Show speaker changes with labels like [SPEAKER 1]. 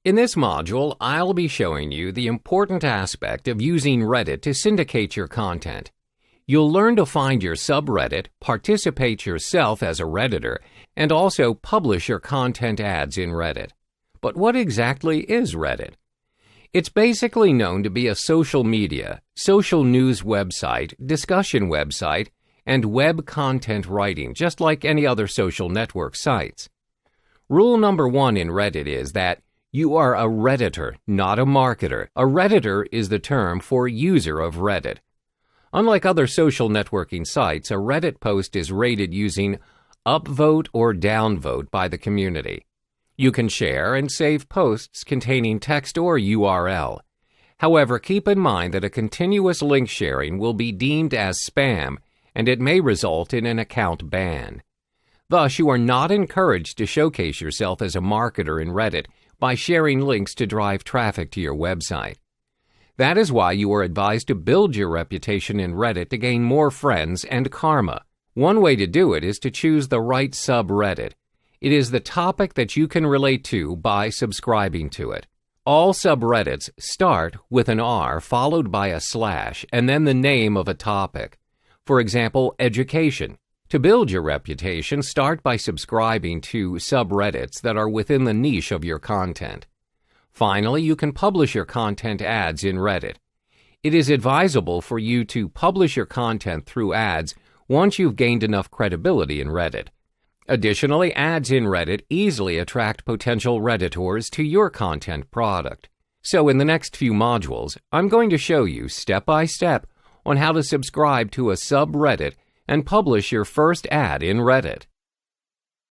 [SPEAKER 1] In this module, I'll be showing you the important aspect of using Reddit to syndicate your content. You'll learn to find your subreddit, participate yourself as a Redditor, and also publish your content ads in Reddit. But what exactly is Reddit? It's basically known to be a social media, social news website, discussion website, and web content writing, just like any other social network sites. Rule number 1 in Reddit is that you are a Redditor, not a marketer. A Redditor is the term for user of Reddit. Unlike other social networking sites, a Reddit post is rated using upvote or downvote by the community. You can share and save posts containing text or URL. However, keep in mind that a continuous link sharing will be deemed as spam, and it may result in an account ban. Thus, you are not encouraged to showcase yourself as a marketer in Reddit by sharing links to drive traffic to your website. That is why you are advised to build your reputation in Reddit to gain more friends and karma. One way to do it is to choose the right subreddit. It is the topic that you can relate to by subscribing to it. All subreddits start with an R followed by a slash and then the name of a topic. For example, education. To build your reputation, start by subscribing to subreddits that are within the niche of your content. Finally, you can publish your content ads in Reddit. It is advisable for you to publish your content through ads once you've gained enough credibility in Reddit. Additionally, ads in Reddit easily attract potential Redditors to your content product. So in the next few modules, I'm going to show you step by step on how to subscribe to a subreddit and publish your first ad in Reddit.